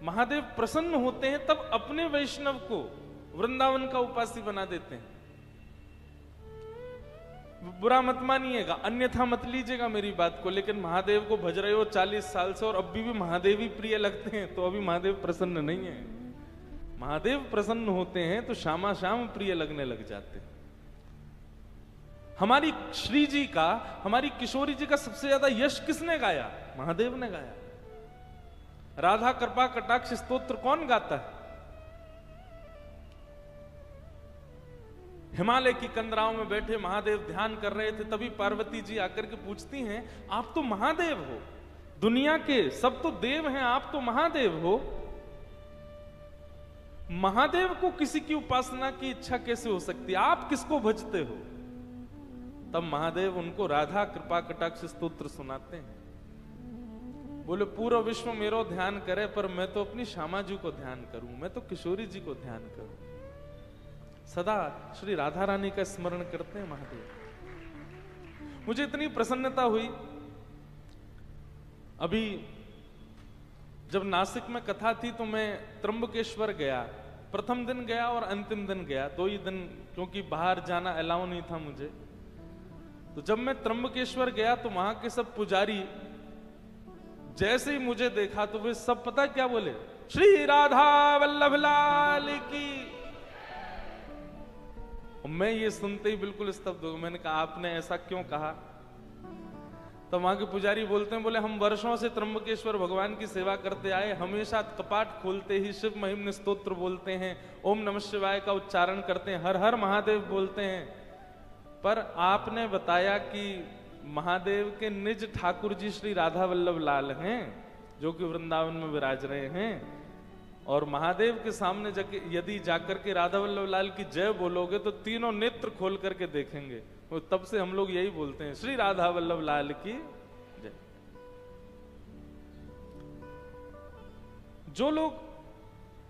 महादेव प्रसन्न होते हैं तब अपने वैष्णव को वृंदावन का उपासी बना देते हैं। बुरा मत मानिएगा, अन्यथा मत लीजिएगा मेरी बात को, लेकिन महादेव को भज रहे हो 40 साल से और अभी भी महादेव ही प्रिय लगते हैं, तो अभी महादेव प्रसन्न नहीं है। महादेव प्रसन्न होते हैं तो शामा शाम प्रिय लगने लग जाते हैं। हमारी श्री जी का, हमारी किशोरी जी का सबसे ज्यादा यश किसने गाया? महादेव ने गाया। राधा कृपा कटाक्ष स्तोत्र कौन गाता है? हिमालय की कंदराओं में बैठे महादेव ध्यान कर रहे थे, तभी पार्वती जी आकर के पूछती हैं, आप तो महादेव हो, दुनिया के सब तो देव हैं, आप तो महादेव हो, महादेव को किसी की उपासना की इच्छा कैसे हो सकती है? आप किसको भजते हो? तब महादेव उनको राधा कृपा कटाक्ष स्तोत्र सुनाते हैं। बोले पूरा विश्व मेरो ध्यान करे, पर मैं तो अपनी श्यामा जी को ध्यान करूं, मैं तो किशोरी जी को ध्यान करूं। सदा श्री राधा रानी का स्मरण करते हैं महादेव। मुझे इतनी प्रसन्नता हुई, अभी जब नासिक में कथा थी तो मैं त्र्यंबकेश्वर गया, प्रथम दिन गया और अंतिम दिन गया, 2 ही दिन, क्योंकि बाहर जाना अलाउ नहीं था मुझे। तो जब मैं त्र्यंबकेश्वर गया तो वहां के सब पुजारी जैसे ही मुझे देखा तो वे सब पता क्या बोले? श्री राधा वल्लभ लाल की। और मैं ये सुनते ही बिल्कुल स्तब्ध हो गया। मैंने कहा आपने ऐसा क्यों कहा? तो वहां के पुजारी बोलते हैं, बोले हम वर्षों से त्र्यंबकेश्वर भगवान की सेवा करते आए, हमेशा कपाट खोलते ही शिव महिम स्तोत्र बोलते हैं, ओम नमः शिवाय का उच्चारण करते हैं, हर हर महादेव बोलते हैं, पर आपने बताया कि महादेव के निज ठाकुर जी श्री राधा वल्लभ लाल हैं, जो कि वृंदावन में विराज रहे हैं, और महादेव के सामने यदि जाकर के राधा वल्लभ लाल की जय बोलोगे तो तीनों नेत्र खोल करके देखेंगे। तो तब से हम लोग यही बोलते हैं, श्री राधा वल्लभ लाल की जय। जो लोग,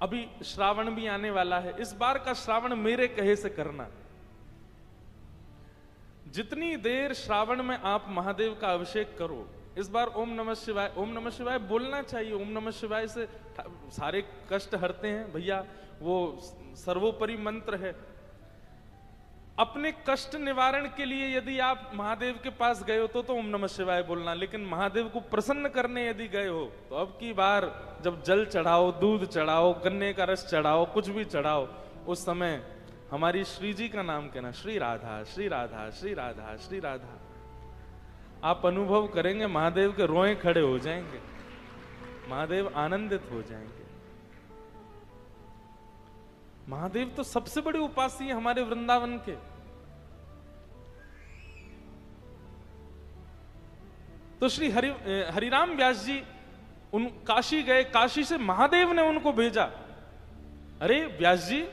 अभी श्रावण भी आने वाला है, इस बार का श्रावण मेरे कहे से करना। जितनी देर श्रावण में आप महादेव का अभिषेक करो, इस बार ओम नमः शिवाय, ओम नमः शिवाय बोलना चाहिए। ओम नमः शिवाय से सारे कष्ट हरते हैं भैया, वो सर्वोपरि मंत्र है। अपने कष्ट निवारण के लिए यदि आप महादेव के पास गए हो तो ओम नमः शिवाय बोलना, लेकिन महादेव को प्रसन्न करने यदि गए हो तो अब की बार जब जल चढ़ाओ, दूध चढ़ाओ, गन्ने का रस चढ़ाओ, कुछ भी चढ़ाओ, उस समय हमारी श्री जी का नाम कहना, श्री राधा श्री राधा श्री राधा श्री राधा। आप अनुभव करेंगे महादेव के रोए खड़े हो जाएंगे, महादेव आनंदित हो जाएंगे। महादेव तो सबसे बड़े उपासी है हमारे वृंदावन के। तो श्री हरिराम व्यास जी उन काशी गए, काशी से महादेव ने उनको भेजा, अरे व्यास जी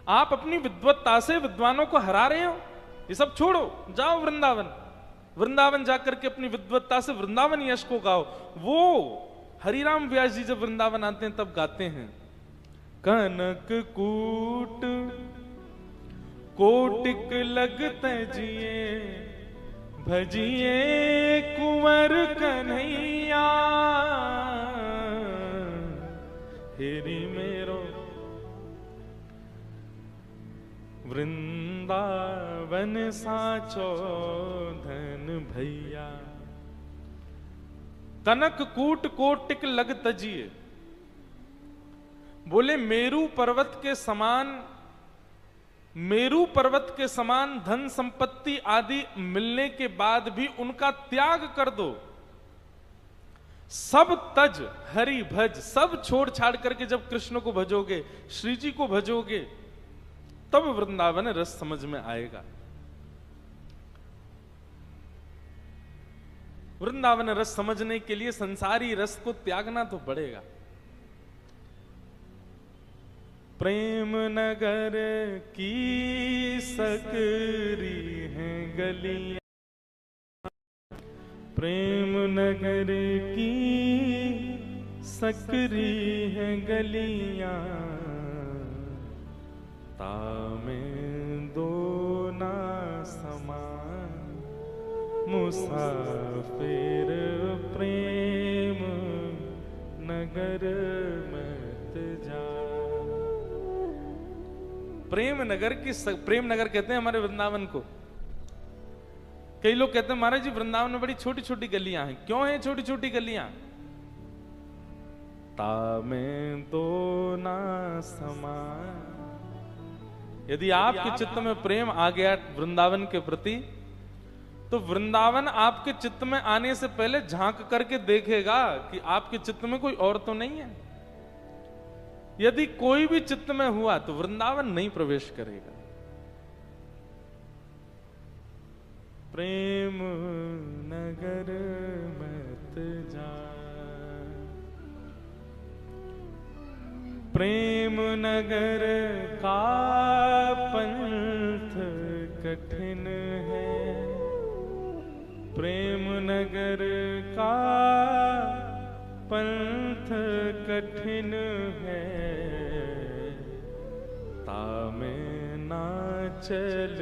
आप अपनी विद्वत्ता से विद्वानों को हरा रहे हो, ये सब छोड़ो, जाओ वृंदावन। वृंदावन जाकर के अपनी विद्वत्ता से वृंदावन यश को गाओ। वो हरिराम व्यास जी जब वृंदावन आते हैं तब गाते हैं, कनक कूट कोटिक लगते जिए, भजिए कुंवर कन्हैया, हेरी मेरो वृंदावन साचो धन भैया। कनक कूट कोटिक लग तजिए, बोले मेरू पर्वत के समान, मेरू पर्वत के समान धन संपत्ति आदि मिलने के बाद भी उनका त्याग कर दो, सब तज हरि भज, सब छोड़ छाड़ करके जब कृष्ण को भजोगे, श्री जी को भजोगे, तब वृंदावन रस समझ में आएगा। वृंदावन रस समझने के लिए संसारी रस को त्यागना तो पड़ेगा। प्रेम नगर की सकरी है गलियां, प्रेम नगर की सकरी है गलियां, तामें दो ना समान मुसाफिर प्रेम नगर मत जा। प्रेम नगर कहते हैं हमारे वृंदावन को। कई लोग कहते हैं महाराज जी वृंदावन में बड़ी छोटी छोटी गलियां हैं। क्यों है छोटी छोटी गलियां? तामें तो ना समा। यदि आपके चित्त में प्रेम आ गया वृंदावन के प्रति, तो वृंदावन आपके चित्त में आने से पहले झांक करके देखेगा कि आपके चित्त में कोई और तो नहीं है। यदि कोई भी चित्त में हुआ तो वृंदावन नहीं प्रवेश करेगा। प्रेम नगर मत जा, प्रेम नगर का पंथ कठिन है, प्रेम नगर का पंथ कठिन है, तामे ना चल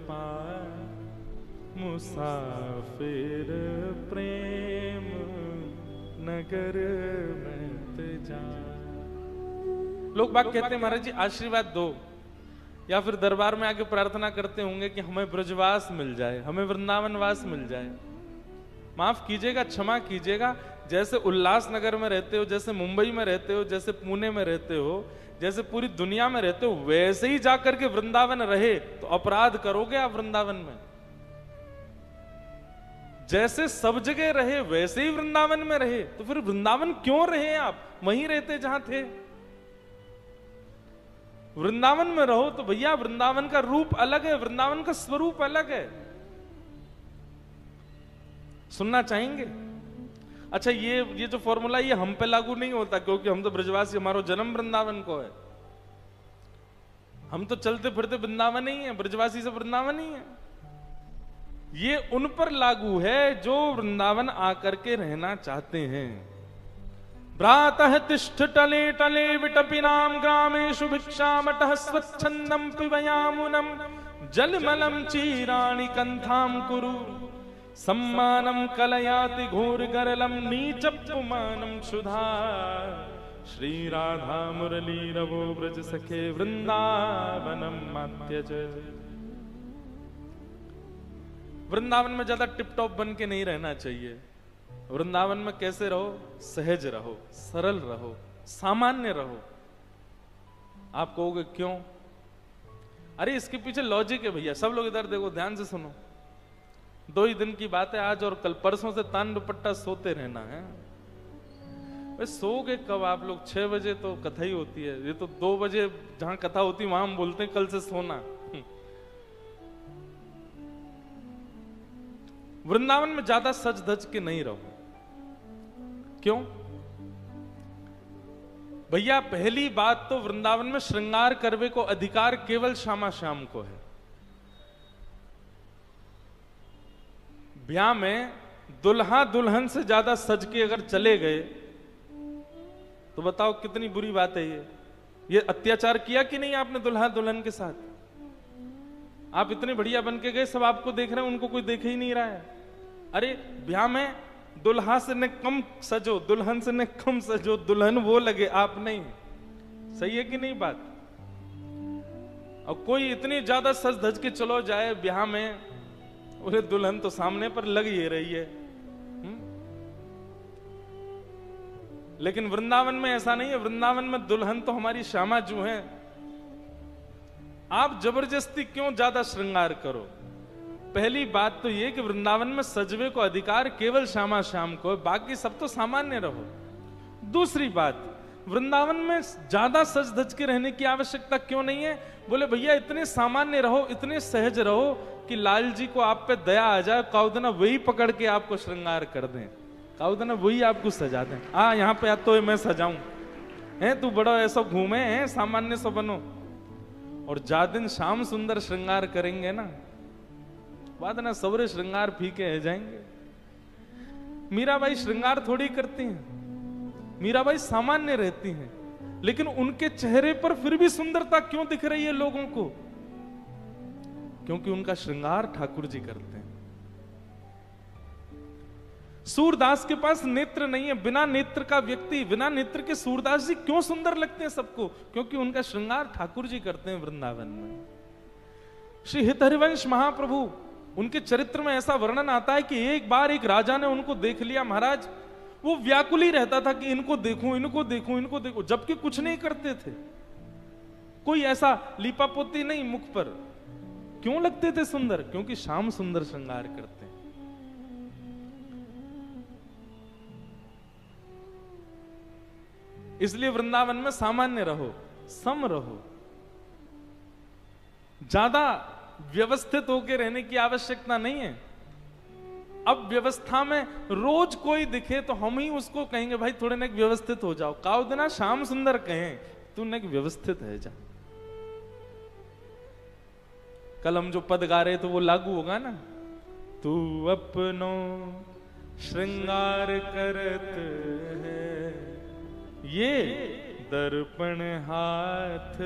पाए मुसाफिर प्रेम नगर मत जा। लोग बात कहते हैं महाराज जी आशीर्वाद दो, या फिर दरबार में आके प्रार्थना करते होंगे कि हमें ब्रजवास मिल जाए, हमें वृंदावनवास मिल जाए। माफ कीजिएगा, क्षमा कीजिएगा, जैसे उल्लासनगर में रहते हो, जैसे मुंबई में रहते हो, जैसे पुणे में रहते हो, जैसे पूरी दुनिया में रहते हो, वैसे ही जाकर के वृंदावन रहे तो अपराध करोगे आप वृंदावन में। जैसे सब जगह रहे वैसे ही वृंदावन में रहे तो फिर वृंदावन क्यों रहे आप? वहीं रहते जहां थे। वृंदावन में रहो तो भैया वृंदावन का रूप अलग है, वृंदावन का स्वरूप अलग है। सुनना चाहेंगे? अच्छा ये जो फॉर्मूला ये हम पे लागू नहीं होता, क्योंकि हम तो ब्रजवासी, हमारा जन्म वृंदावन को है। हम तो चलते फिरते वृंदावन ही है, ब्रजवासी से वृंदावन ही है। ये उन पर लागू है जो वृंदावन आकर के रहना चाहते हैं। भ्रातः तिष्ठ टले टले विटपिनाम ग्रामेषु भिक्षामटः स्वच्छन्दं पिबयामुनं जलमलं चीराणि कंथां कुरु सम्मानं कलयाति घोरगरलं नीचपुमानं सुधा श्री राधा मुरली रवो ब्रज सखे वृंदावनम मात्यज। वृंदावन में ज्यादा टिपटॉप बन के नहीं रहना चाहिए। वृंदावन में कैसे रहो? सहज रहो, सरल रहो, सामान्य रहो। आप कहोगे क्यों? अरे इसके पीछे लॉजिक है भैया। सब लोग इधर देखो, ध्यान से सुनो। 2 ही दिन की बात है, आज और कल। परसों से तान दुपट्टा सोते रहना है। सोओगे कब आप लोग? 6 बजे तो कथा ही होती है। ये तो 2 बजे जहां कथा होती है वहां हम बोलते हैं कल से सोना। वृंदावन में ज्यादा सज धज के नहीं रहो। क्यों भैया? पहली बात तो वृंदावन में श्रृंगार करवे को अधिकार केवल श्यामा श्याम को है। ब्याह में दुल्हा दुल्हन से ज्यादा सज के अगर चले गए तो बताओ कितनी बुरी बात है। ये अत्याचार किया कि नहीं आपने दुल्हा दुल्हन के साथ? आप इतने बढ़िया बन के गए, सब आपको देख रहे हैं, उनको कोई देख ही नहीं रहा है। अरे ब्याह में दुल्हा से न कम सजो, दुल्हन से न कम सजो, दुल्हन वो लगे आप नहीं। सही है कि नहीं बात? और कोई इतनी ज्यादा सज धज के चलो जाए ब्याह में, उन्हें दुल्हन तो सामने पर लग ही रही है। लेकिन वृंदावन में ऐसा नहीं है। वृंदावन में दुल्हन तो हमारी श्यामा जू है। आप जबरदस्ती क्यों ज्यादा श्रृंगार करो? पहली बात तो ये कि वृंदावन में सजवे को अधिकार केवल श्यामा श्याम को है, बाकी सब तो सामान्य रहो। दूसरी बात, वृंदावन में ज्यादा सज धज के रहने की आवश्यकता क्यों नहीं है? बोले भैया इतने सामान्य रहो, इतने सहज रहो कि लाल जी को आप पे दया आ जाए, काउदना वही पकड़ के आपको श्रृंगार कर दें, काउदना वही आपको सजा दें। यहाँ पे तो मैं सजाऊं है, तू बड़ा ऐसा घूमे है, सामान्य सा बनो। और जा दिन शाम सुंदर श्रृंगार करेंगे ना, बाद ना सवरे श्रृंगार फीके है जाएंगे। मीराबाई श्रृंगार थोड़ी करती हैं, मीराबाई सामान्य रहती हैं, लेकिन उनके चेहरे पर फिर भी सुंदरता क्यों दिख रही है लोगों को? क्योंकि उनका श्रृंगार ठाकुर जी करते हैं। सूरदास के पास नेत्र नहीं है, बिना नेत्र का व्यक्ति, बिना नेत्र के सूरदास जी क्यों सुंदर लगते हैं सबको? क्योंकि उनका श्रृंगार ठाकुर जी करते हैं वृंदावन में। श्री हितहरिवंश महाप्रभु, उनके चरित्र में ऐसा वर्णन आता है कि एक बार एक राजा ने उनको देख लिया महाराज, वो व्याकुल ही रहता था कि इनको देखूं, इनको देखूं, इनको देखूं, जबकि कुछ नहीं करते थे, कोई ऐसा लीपापोती नहीं मुख पर। क्यों लगते थे सुंदर? क्योंकि श्याम सुंदर श्रृंगार करते हैं। इसलिए वृंदावन में सामान्य रहो, सम रहो, ज्यादा व्यवस्थित होकर रहने की आवश्यकता नहीं है। अब व्यवस्था में रोज कोई दिखे तो हम ही उसको कहेंगे भाई थोड़े नेक व्यवस्थित हो जाओ। काउ देना श्याम सुंदर कहें तू नेक व्यवस्थित है जा। कल हम जो पद गा रहे तो वो लागू होगा ना, तू अपनो श्रृंगार करत है, ये दर्पण हाथ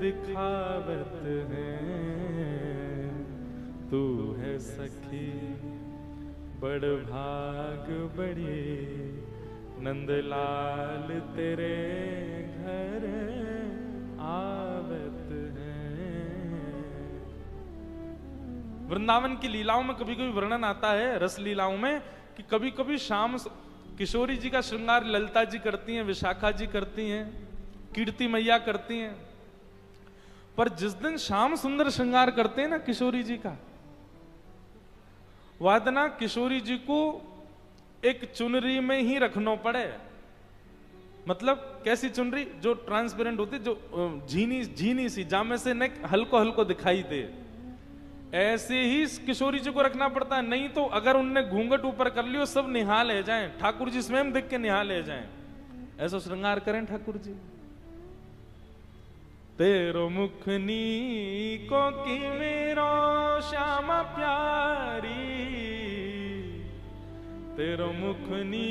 दिखावत है, तू है सखी बड़ भाग बड़ी, नंदलाल तेरे घर आवत है। वृंदावन की लीलाओं में कभी कभी वर्णन आता है, रस लीलाओं में, कि कभी कभी शाम किशोरी जी का श्रृंगार ललिता जी करती हैं, विशाखा जी करती हैं, कीर्ति मैया करती हैं। पर जिस दिन श्याम सुंदर श्रृंगार करते हैं ना किशोरी जी का, वादना किशोरी जी को एक चुनरी में ही रखना पड़े। मतलब कैसी चुनरी? जो ट्रांसपेरेंट होती, जो झीनी झीनी सी, जामे से नेक हल्को हल्को दिखाई दे, ऐसे ही किशोरी जी को रखना पड़ता है। नहीं तो अगर उनने घूंघट ऊपर कर लियो सब निहाल ले जाएं, ठाकुर जी स्वयं देख के निहाल ले जाएं। ऐसा श्रृंगार करें ठाकुर जी। तेरो मुखनी को की मेरो श्यामा प्यारी, तेरो मुखनी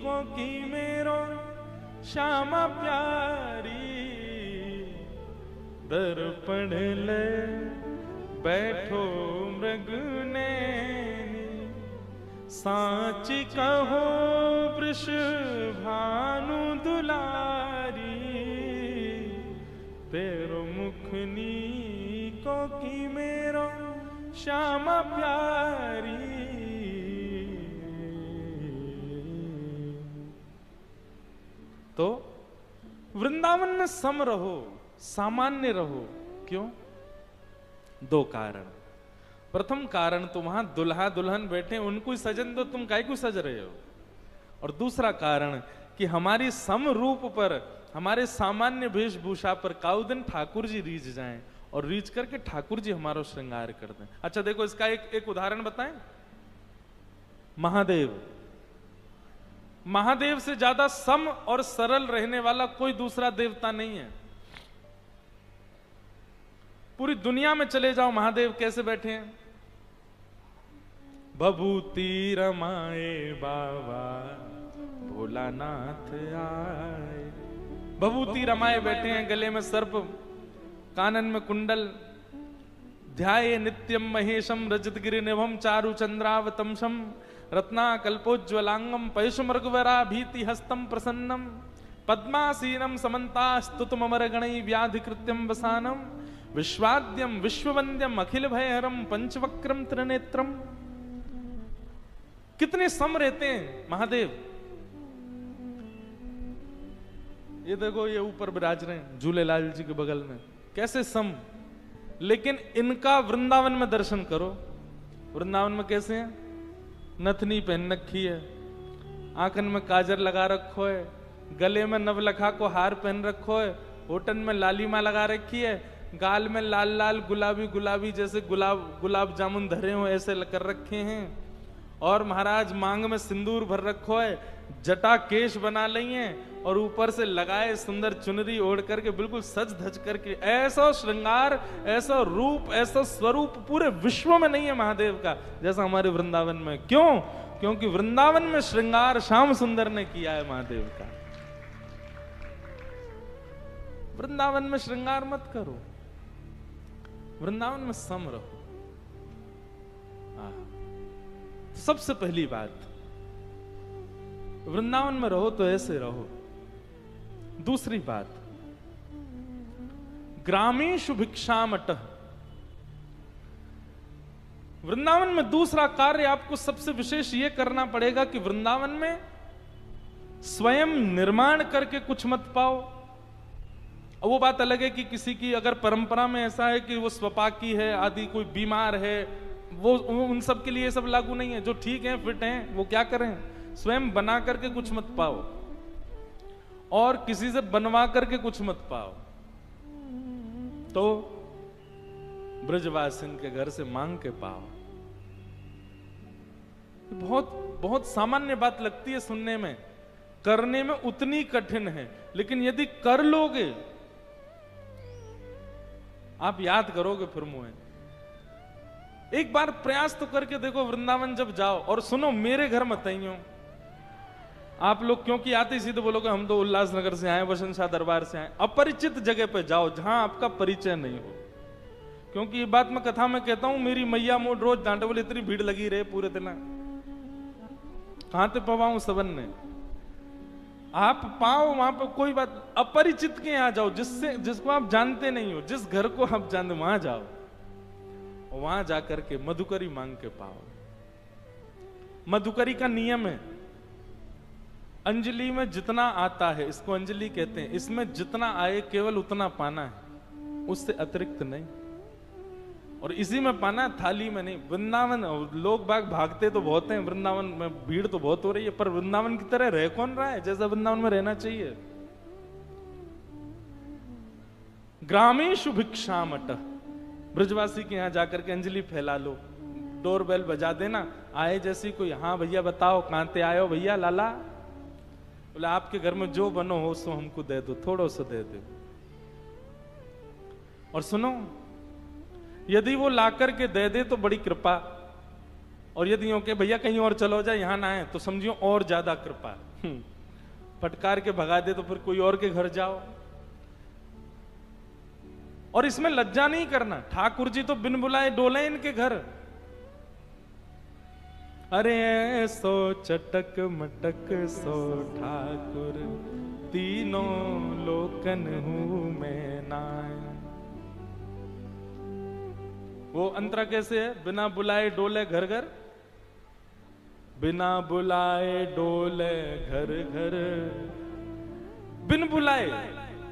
को की मेरो श्यामा प्यारी, दर्पण ले बैठो मृगने, साच कहो वृषभानु दुलारी, तेरो मुखनी को की मेरो श्यामा प्यारी। तो वृंदावन में सम रहो, सामान्य रहो। क्यों? दो कारण। प्रथम कारण तो वहां दुल्हा दुल्हन बैठे, उनको ही सजन दो, तुम काहे को सज रहे हो। और दूसरा कारण कि हमारी सम रूप पर, हमारे सामान्य वेशभूषा पर काउदिन ठाकुर जी रीझ जाएं, और रीझ करके ठाकुर जी हमारा श्रृंगार कर दें। अच्छा देखो, इसका एक उदाहरण बताएं। महादेव, महादेव से ज्यादा सम और सरल रहने वाला कोई दूसरा देवता नहीं है। पूरी दुनिया में चले जाओ, महादेव कैसे बैठे हैं? भभूति रमाए बाबा भोलानाथ आए। भभूति रमाए बैठे हैं, गले में सर्प, कानन में कुंडल, ध्याये नित्यम महेशम रजतगिरि निभम चारु चंद्रावतंशम, रत्ना कल्पोज्वलांगम पयुषमृगवरा भीति हस्तम प्रसन्नम, पद्मासीनम समन्ता स्तुतमर गणै व्याधि कृत्यम वसानम, विश्वाद्यम विश्ववंद्यम अखिल भयहरम पंचवक्रम त्रिनेत्रम। कितने सम रहते हैं महादेव। ये देखो, ये ऊपर विराज रहे हैं झूलेलाल जी के बगल में, कैसे सम। लेकिन इनका वृंदावन में दर्शन करो। वृंदावन में कैसे हैं? नथनी पहन रखी है, आंखन में काजर लगा रखो है, गले में नवलखा को हार पहन रखो है, होठन में लालिमा लगा रखी है, गाल में लाल लाल गुलाबी गुलाबी जैसे गुलाब जामुन धरे हो ऐसे कर रखे हैं, और महाराज मांग में सिंदूर भर रखो है, जटा केश बना ली है, और ऊपर से लगाए सुंदर चुनरी ओढ़ करके बिल्कुल सज धज करके। ऐसा श्रृंगार, ऐसा रूप, ऐसा स्वरूप पूरे विश्व में नहीं है महादेव का जैसा हमारे वृंदावन में। क्यों? क्योंकि वृंदावन में श्रृंगार श्याम सुंदर ने किया है महादेव का। वृंदावन में श्रृंगार मत करो, वृंदावन में सम रहो। सबसे पहली बात, वृंदावन में रहो तो ऐसे रहो। दूसरी बात, ग्रामीषु भिक्षामटः। वृंदावन में दूसरा कार्य आपको सबसे विशेष यह करना पड़ेगा कि वृंदावन में स्वयं निर्माण करके कुछ मत पाओ। वो बात अलग है कि किसी की अगर परंपरा में ऐसा है कि वो स्वपाकी है आदि, कोई बीमार है, वो उन सब के लिए ये सब लागू नहीं है। जो ठीक है, फिट हैं, वो क्या करें, स्वयं बना करके कुछ मत पाओ और किसी से बनवा करके कुछ मत पाओ। तो ब्रजवासिन के घर से मांग के पाओ। बहुत बहुत सामान्य बात लगती है सुनने में, करने में उतनी कठिन है, लेकिन यदि कर लोगे आप याद करोगे फिर मुझे। एक बार प्रयास तो करके देखो, वृंदावन जब जाओ। और सुनो, मेरे घर मत आइयो आप लोग, क्योंकि आते सीधे बोलोगे हम तो उल्लासनगर से आए, वसंत शाह दरबार से आए। अपरिचित जगह पे जाओ जहां आपका परिचय नहीं हो। क्योंकि ये बात मैं कथा में कहता हूं, मेरी मैया मोड़ रोज डांटे बोले, इतनी भीड़ लगी रहे पूरे दिन, कहां ते पवाऊं सबन ने। आप पाओ वहां पे कोई बात, अपरिचित के यहां जाओ, जिसको आप जानते नहीं हो, जिस घर को आप जानते वहां जाओ, वहां जाकर के मधुकरी मांग के पाओ। मधुकरी का नियम है, अंजलि में जितना आता है, इसको अंजलि कहते हैं, इसमें जितना आए केवल उतना पाना है, उससे अतिरिक्त नहीं। और इसी में पाना, थाली में नहीं। वृंदावन लोग बाग भागते तो बहुत हैं, वृंदावन में भीड़ तो बहुत हो रही है, पर वृंदावन की तरह रह कौन रहा है जैसा वृंदावन में रहना चाहिए। ग्रामीषु भिक्षामटः। ब्रजवासी के यहां जाकर के अंजलि फैला लो, डोरबेल बजा देना, आए जैसी कोई, हाँ भैया बताओ कहां ते आयो भैया लाला, बोले आपके घर में जो बनो हो सो हमको दे दो, थोड़ो सा दे दो। और सुनो, यदि वो लाकर के दे दे तो बड़ी कृपा, और यदि हो के भैया कहीं और चलो जाए यहां ना आए तो समझियो और ज्यादा कृपा। फटकार के भगा दे तो फिर कोई और के घर जाओ। और इसमें लज्जा नहीं करना, ठाकुर जी तो बिन बुलाए डोले इनके घर। अरे सो चटक मटक सो ठाकुर, तीनों लोकन हूं मैं नाय। वो अंतरा कैसे है, बिना बुलाए डोले घर घर, बिना बुलाए डोले घर घर। बिन बुलाए,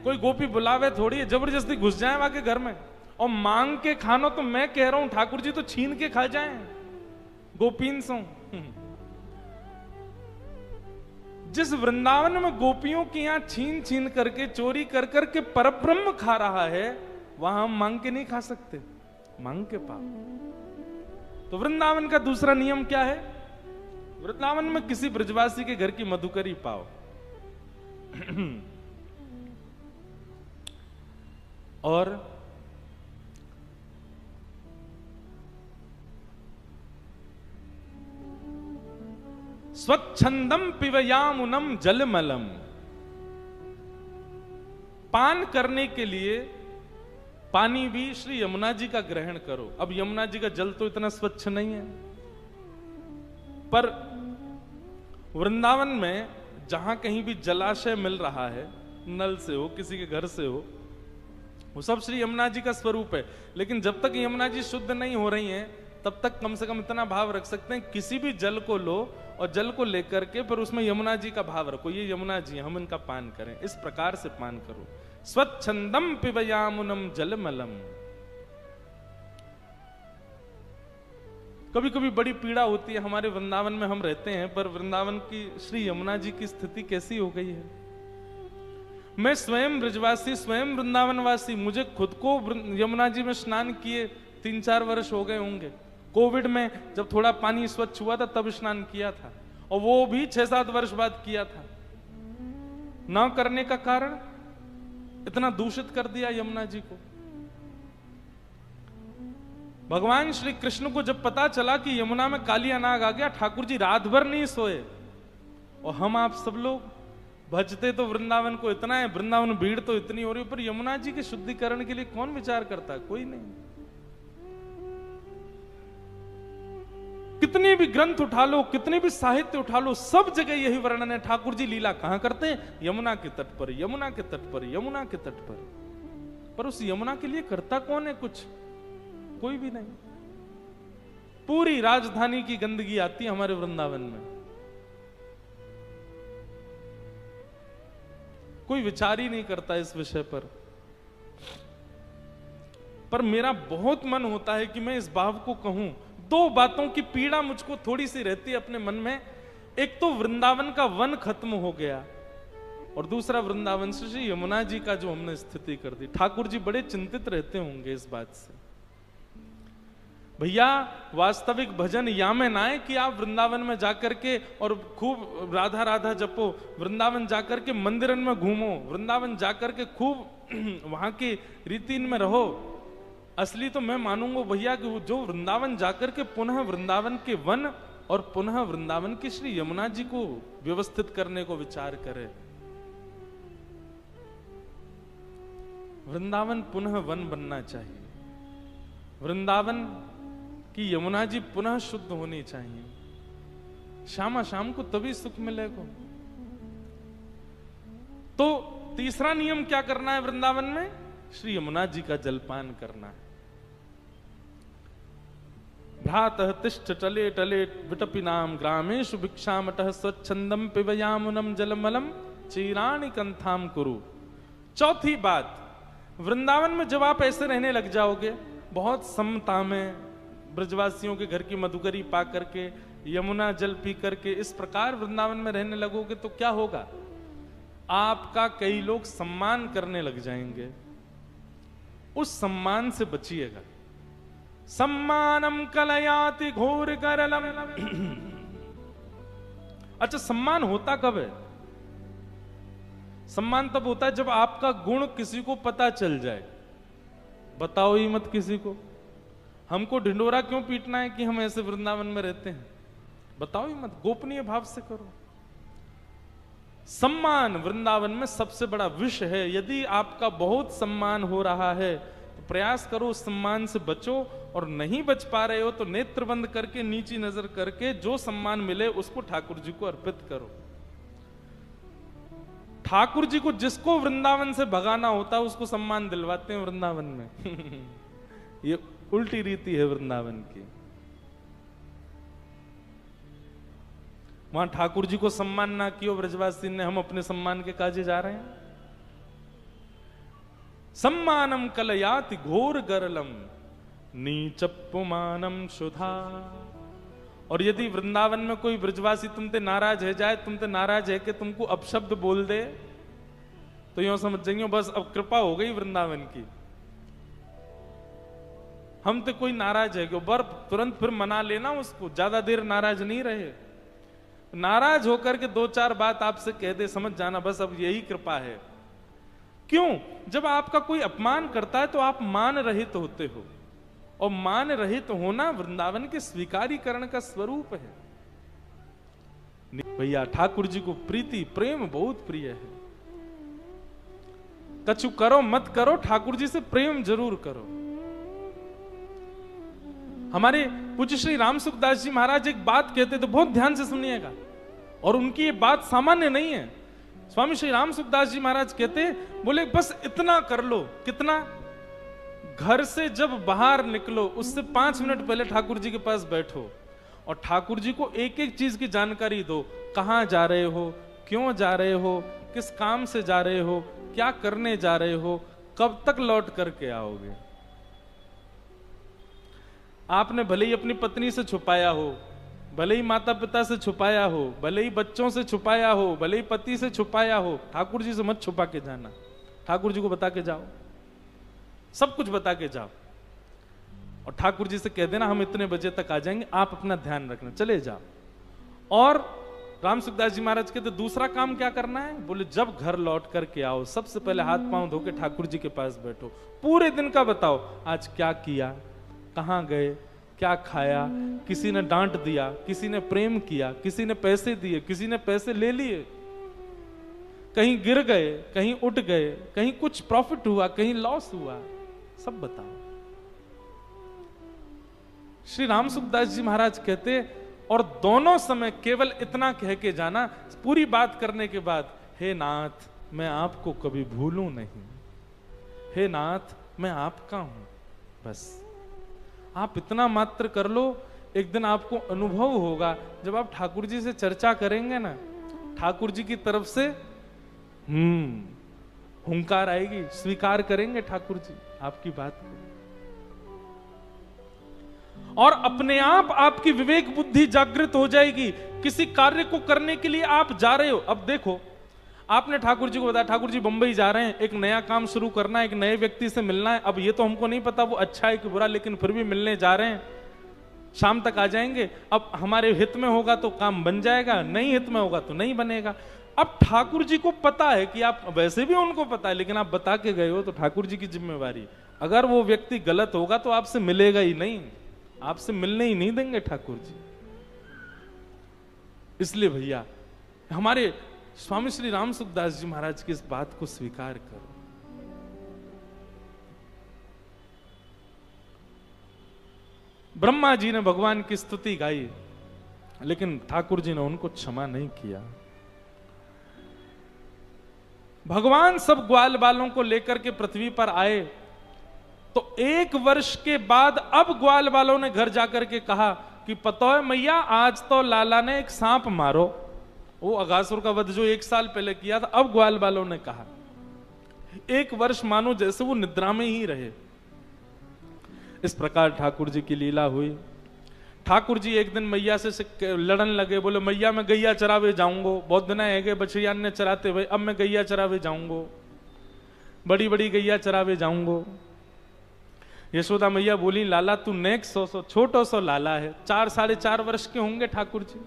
कोई गोपी बुलावे थोड़ी है, जबरदस्ती घुस जाए वहां के घर में। और मांग के खानो तो मैं कह रहा हूं ठाकुर जी तो छीन के खा जाए गोपीन सो। जिस वृंदावन में गोपियों की यहां छीन छीन करके, चोरी कर करके परब्रह्म खा रहा है, वहां हम मांग के नहीं खा सकते, मांग के पाओ। तो वृंदावन का दूसरा नियम क्या है, वृंदावन में किसी ब्रजवासी के घर की मधुकरी पाओ। और स्वच्छंदम पिबयामुनम जलमलम। पान करने के लिए पानी भी श्री यमुना जी का ग्रहण करो। अब यमुना जी का जल तो इतना स्वच्छ नहीं है, पर वृंदावन में जहां कहीं भी जलाशय मिल रहा है, नल से हो किसी के घर से हो, वो सब श्री यमुना जी का स्वरूप है। लेकिन जब तक यमुना जी शुद्ध नहीं हो रही हैं, तब तक कम से कम इतना भाव रख सकते हैं, किसी भी जल को लो और जल को लेकर के फिर उसमें यमुना जी का भाव रखो, ये यमुना जी हम इनका पान करें, इस प्रकार से पान करो। स्वच्छंदम पिबयामुनम जलमलम। कभी कभी बड़ी पीड़ा होती है, हमारे वृंदावन में हम रहते हैं, पर वृंदावन की श्री यमुना जी की स्थिति कैसी हो गई है। मैं स्वयं ब्रजवासी, स्वयं वृंदावनवासी, मुझे खुद को यमुना जी में स्नान किए 3-4 वर्ष हो गए होंगे। कोविड में जब थोड़ा पानी स्वच्छ हुआ था तब स्नान किया था, और वो भी 6-7 वर्ष बाद किया था। ना करने का कारण, इतना दूषित कर दिया यमुना जी को। भगवान श्री कृष्ण को जब पता चला कि यमुना में कालिया नाग आ गया, ठाकुर जी रात भर नहीं सोए। और हम आप सब लोग भजते तो वृंदावन को इतना है, वृंदावन भीड़ तो इतनी हो रही है, पर यमुना जी के शुद्धिकरण के लिए कौन विचार करता है, कोई नहीं। कितने भी ग्रंथ उठा लो, कितने भी साहित्य उठा लो, सब जगह यही वर्णन है। ठाकुर जी लीला कहां करते हैं? यमुना के तट पर, यमुना के तट पर, यमुना के तट पर उस यमुना के लिए करता कौन है? कुछ कोई भी नहीं। पूरी राजधानी की गंदगी आती है हमारे वृंदावन में, कोई विचार ही नहीं करता इस विषय पर मेरा बहुत मन होता है कि मैं इस भाव को कहूं। दो बातों की पीड़ा मुझको थोड़ी सी रहती है अपने मन में। एक तो वृंदावन का वन खत्म हो गया, और दूसरा वृंदावन से श्री यमुना जी का जो हमने स्थिति कर दी। ठाकुर जी बड़े चिंतित रहते होंगे इस बात से। भैया वास्तविक भजन या में ना है कि आप वृंदावन में जाकर के और खूब राधा राधा जपो, वृंदावन जाकर के मंदिरन में घूमो, वृंदावन जाकर के खूब वहां की रीति में रहो। असली तो मैं मानूंगा भैया कि जो वृंदावन जाकर के पुनः वृंदावन के वन और पुनः वृंदावन की श्री यमुना जी को व्यवस्थित करने को विचार करे। वृंदावन पुनः वन बनना चाहिए, वृंदावन कि यमुना जी पुनः शुद्ध होनी चाहिए। शामा शाम को तभी सुख मिलेगा। तो तीसरा नियम क्या करना है वृंदावन में? श्री यमुना जी का जलपान करना है। भ्रातः तिष्ठ टले टले विटपिनाम ग्रामेषु भिक्षामटः स्वच्छंदम पिबयामुनम जलमलम चीराणि कंथाम कुरु। चौथी बात, वृंदावन में जब आप ऐसे रहने लग जाओगे, बहुत समता में ब्रजवासियों के घर की मधुकरी पा करके, यमुना जल पी करके इस प्रकार वृंदावन में रहने लगोगे तो क्या होगा? आपका कई लोग सम्मान करने लग जाएंगे। उस सम्मान से बचिएगा। सम्मानम कलयाति घोर करलम। अच्छा, सम्मान होता कब है? सम्मान तब होता है जब आपका गुण किसी को पता चल जाए। बताओ ही मत किसी को। हमको ढिंडोरा क्यों पीटना है कि हम ऐसे वृंदावन में रहते हैं? बताओ ही मत, गोपनीय भाव से करो। सम्मान वृंदावन में सबसे बड़ा विषय है। यदि आपका बहुत सम्मान हो रहा है तो प्रयास करो उस सम्मान से बचो, और नहीं बच पा रहे हो तो नेत्र बंद करके, नीची नजर करके जो सम्मान मिले उसको ठाकुर जी को अर्पित करो। ठाकुर जी को जिसको वृंदावन से भगाना होता है उसको सम्मान दिलवाते हैं वृंदावन में। ये उल्टी रीति है वृंदावन की। वहां ठाकुर जी को सम्मान ना कियो ब्रजवासी ने, हम अपने सम्मान के काजे जा रहे हैं। सम्मानम कलयाति घोर गरलम नीचपुमानम सुधा। और यदि वृंदावन में कोई ब्रजवासी तुमसे नाराज है जाए, तुमसे नाराज है कि तुमको अपशब्द बोल दे, तो यूं समझ जाइए बस अब कृपा हो गई वृंदावन की। हम तो कोई नाराज है क्यों, बर्फ तुरंत फिर मना लेना उसको, ज्यादा देर नाराज नहीं रहे। नाराज होकर के दो चार बात आपसे कह दे, समझ जाना बस अब यही कृपा है। क्यों? जब आपका कोई अपमान करता है तो आप मान रहित होते हो, और मान रहित होना वृंदावन के स्वीकारीकरण का स्वरूप है। भैया ठाकुर जी को प्रीति प्रेम बहुत प्रिय है। कछु करो मत करो, ठाकुर जी से प्रेम जरूर करो। हमारे पूज्य श्री राम सुखदास जी महाराज एक बात कहते तो बहुत ध्यान से सुनिएगा, और उनकी ये बात सामान्य नहीं है। स्वामी श्री राम सुखदास जी महाराज कहते, बोले बस इतना कर लो। कितना? घर से जब बाहर निकलो उससे 5 मिनट पहले ठाकुर जी के पास बैठो और ठाकुर जी को एक एक चीज की जानकारी दो। कहां जा रहे हो, क्यों जा रहे हो, किस काम से जा रहे हो, क्या करने जा रहे हो, कब तक लौट करके आओगे। आपने भले ही अपनी पत्नी से छुपाया हो, भले ही माता पिता से छुपाया हो, भले ही बच्चों से छुपाया हो, भले ही पति से छुपाया हो, ठाकुर जी से मत छुपा के जाना। ठाकुर जी को बता के जाओ, सब कुछ बता के जाओ, और ठाकुर जी से कह देना हम इतने बजे तक आ जाएंगे, आप अपना ध्यान रखना, चले जाओ। और राम सुखदास जी महाराज कहते दूसरा काम क्या करना है? बोले जब घर लौट करके आओ सबसे पहले हाथ पांव धो के ठाकुर जी के पास बैठो, पूरे दिन का बताओ, आज क्या किया, कहां गए, क्या खाया, किसी ने डांट दिया, किसी ने प्रेम किया, किसी ने पैसे दिए, किसी ने पैसे ले लिए, कहीं गिर गए, कहीं उठ गए, कहीं कुछ प्रॉफिट हुआ, कहीं लॉस हुआ, सब बताओ। श्री राम सुखदास जी महाराज कहते, और दोनों समय केवल इतना कह के जाना, पूरी बात करने के बाद, हे नाथ मैं आपको कभी भूलूं नहीं, हे नाथ मैं आपका हूं। बस आप इतना मात्र कर लो, एक दिन आपको अनुभव होगा, जब आप ठाकुर जी से चर्चा करेंगे ना, ठाकुर जी की तरफ से हुंकार आएगी, स्वीकार करेंगे ठाकुर जी आपकी बात को, और अपने आप आपकी विवेक बुद्धि जागृत हो जाएगी। किसी कार्य को करने के लिए आप जा रहे हो, अब देखो आपने ठाकुर जी को बताया, ठाकुर जी बंबई जा रहे हैं, एक नया काम शुरू करना है, एक नए व्यक्ति से मिलना है। अब ये तो हमको नहीं पता वो अच्छा है कि बुरा, लेकिन फिर भी मिलने जा रहे हैं, शाम तक आ जाएंगे। अब हमारे हित में होगा तो काम बन जाएगा, नहीं हित में होगा तो नहीं बनेगा। अब ठाकुर जी को पता है कि आप, वैसे भी उनको पता है, लेकिन आप बता के गए हो तो ठाकुर जी की जिम्मेवारी। अगर वो व्यक्ति गलत होगा तो आपसे मिलेगा ही नहीं, आपसे मिलने ही नहीं देंगे ठाकुर जी। इसलिए भैया हमारे स्वामी श्री राम सुखदास जी महाराज की इस बात को स्वीकार करो। ब्रह्मा जी ने भगवान की स्तुति गाई, लेकिन ठाकुर जी ने उनको क्षमा नहीं किया। भगवान सब ग्वाल बालों को लेकर के पृथ्वी पर आए, तो 1 वर्ष के बाद अब ग्वाल बालों ने घर जाकर के कहा कि पतो है मैया, आज तो लाला ने एक सांप मारो। वो अगासुर का वध जो 1 साल पहले किया था, अब ग्वाल बालों ने कहा। 1 वर्ष मानो जैसे वो निद्रा में ही रहे। इस प्रकार ठाकुर जी की लीला हुई। ठाकुर जी एक दिन मैया से लड़न लगे, बोले मैया मैं गैया चरावे जाऊंगो, बहुत दिन है गए बछड़िया ने चराते हुए, अब मैं गैया चरावे जाऊंगो, बड़ी बड़ी गैया चरावे जाऊंगो। यशोदा मैया बोली लाला तू नेक सो छोटो सो लाला है, 4 साढ़े 4 वर्ष के होंगे ठाकुर जी।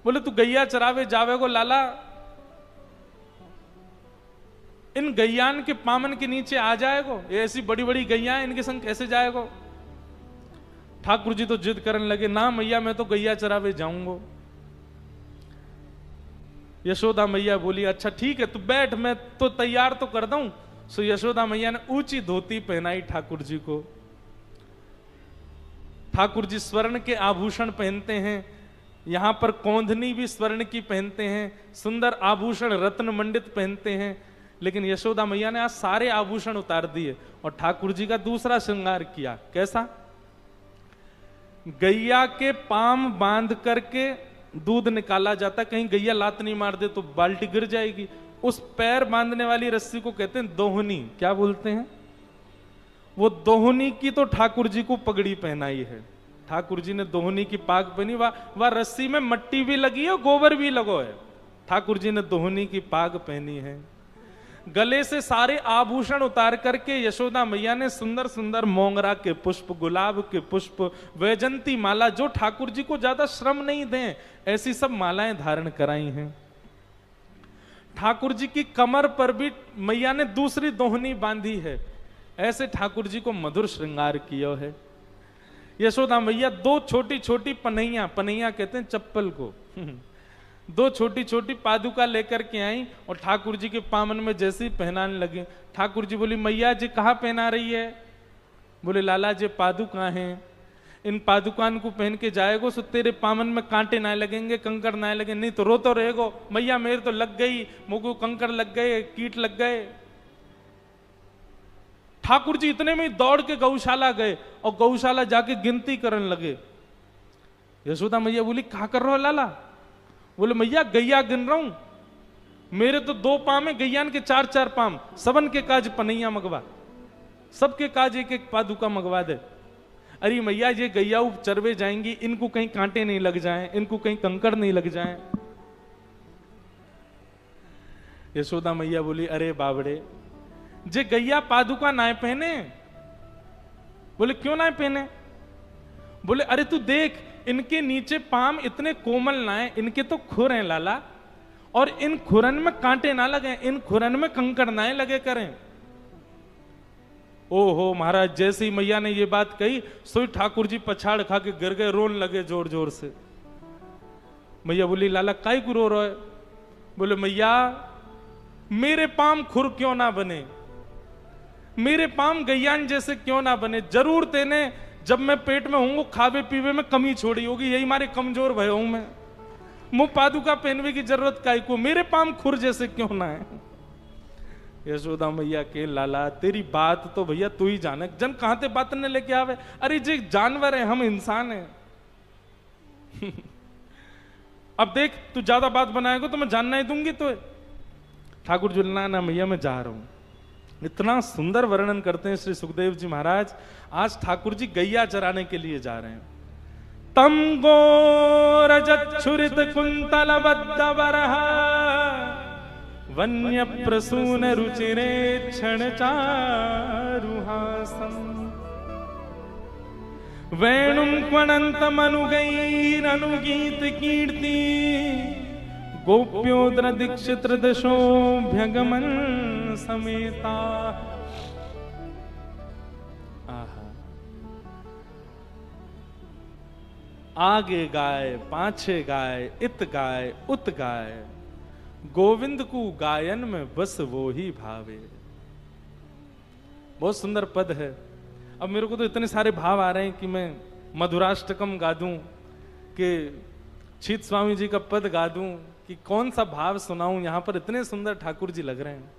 बोले तू गैया चरावे जावेगो लाला, इन गैयान के पामन के नीचे आ जाएगो, ये ऐसी बड़ी बड़ी गैया इनके संग कैसे जाएगो। ठाकुर जी तो जिद करने लगे, ना मैया मैं तो गैया चरावे जाऊंगो। यशोदा मैया बोली अच्छा ठीक है तू बैठ, मैं तो तैयार तो कर दूं। सो यशोदा मैया ने ऊंची धोती पहनाई ठाकुर जी को। ठाकुर जी स्वर्ण के आभूषण पहनते हैं, यहां पर कौंधनी भी स्वर्ण की पहनते हैं, सुंदर आभूषण रत्न मंडित पहनते हैं। लेकिन यशोदा मैया ने आज सारे आभूषण उतार दिए और ठाकुर जी का दूसरा श्रृंगार किया। कैसा? गैया के पाम बांध करके दूध निकाला जाता, कहीं गैया लात नहीं मार दे तो बाल्टी गिर जाएगी। उस पैर बांधने वाली रस्सी को कहते हैं दोहनी। क्या बोलते हैं? वो दोहनी की तो ठाकुर जी को पगड़ी पहनाई है। ठाकुर जी ने दोहनी की पाग पहनी, वह रस्सी में मट्टी भी लगी है, गोबर भी लगो है। ठाकुर जी ने दोहनी की पाग पहनी है। गले से सारे आभूषण उतार करके यशोदा मैया ने सुंदर सुंदर मोंगरा के पुष्प, गुलाब के पुष्प, वैजंती माला, जो ठाकुर जी को ज्यादा श्रम नहीं दें ऐसी सब मालाएं धारण कराई हैं। ठाकुर जी की कमर पर भी मैया ने दूसरी दोहनी बांधी है। ऐसे ठाकुर जी को मधुर श्रृंगार किया है। यशोदा मैया 2 छोटी छोटी पनैया, पनैया कहते हैं चप्पल को, 2 छोटी छोटी पादुका लेकर के आई और ठाकुर जी के पामन में जैसे ही पहनाने लगे। ठाकुर जी बोली मैया जी कहाँ पहना रही है? बोले लाला जी पादुका हैं, इन पादुकान को पहन के जाएगो सो तेरे पामन में कांटे ना लगेंगे, कंकड़ ना लगे, नहीं तो रोतो रहेगो। मैया मेरे तो लग गई, मुझको कंकड़ लग गए, कीट लग गए। ठाकुर जी इतने में दौड़ के गौशाला गए और गौशाला जाके गिनती करने लगे। यशोदा मैया बोली कहा कर रहे हो लाला? बोले मैया गैया गिन रहा हूं, मेरे तो 2 पाम है, गैयान के 4-4 पाम, सबन के काज पनैया मंगवा, सबके काज 1-1 पादुका मंगवा दे। अरे मैया ये गैया चरवे जाएंगी, इनको कहीं कांटे नहीं लग जाएं, इनको कहीं कंकड़ नहीं लग जाएं। यशोदा मैया बोली अरे बाबड़े जे गैया पादुका ना पहने। बोले क्यों ना पहने? बोले अरे तू देख इनके नीचे पाम इतने कोमल ना है, इनके तो खुर हैं लाला, और इन खुरन में कांटे ना लगे, इन खुरन में कंकड़ ना लगे करें। ओहो महाराज, जैसे ही मैया ने ये बात कही सोई ठाकुर जी पछाड़ खा के गिर गए, रोन लगे जोर जोर से। मैया बोली लाला काई को रो रहा है? बोले मैया मेरे पाम खुर क्यों ना बने, मेरे पाम गैयान जैसे क्यों ना बने, जरूर तेने जब मैं पेट में हूँ खावे पीवे में कमी छोड़ी होगी, यही मारे कमजोर भय हूं मैं। मुंह पादुका पहनवे की जरूरत काई को, मेरे पाम खुर जैसे क्यों ना है। यशोदा मैया के लाला तेरी बात तो भैया तू ही जाने, जन कहां ते बात ने लेके आवे। अरे जी जानवर है, हम इंसान हैं। अब देख तू ज्यादा बात बनाएगा तो मैं जानना ही दूंगी। तो ठाकुर जुलना ना मैया मैं जा रहा हूं। इतना सुंदर वर्णन करते हैं श्री सुखदेव जी महाराज। आज ठाकुर जी गैया चराने के लिए जा रहे हैं। तम गोरजच्छुरित कुंतल बद्ध बरहा वन्य प्रसून रुचिरे क्षण चारुहासम वेणुम क्वणन्तमनुगैरनुगीत कीर्ति गोप्योद्र दीक्षित दशोभ्यगमन समेता। आगे गाय पाछे गाय, इत गाय उत गाय, गोविंद को गायन में बस वो ही भावे। बहुत सुंदर पद है। अब मेरे को तो इतने सारे भाव आ रहे हैं कि मैं मधुराष्टकम गा दूं, कि छीत स्वामी जी का पद गा दूं, कि कौन सा भाव सुनाऊं। यहां पर इतने सुंदर ठाकुर जी लग रहे हैं।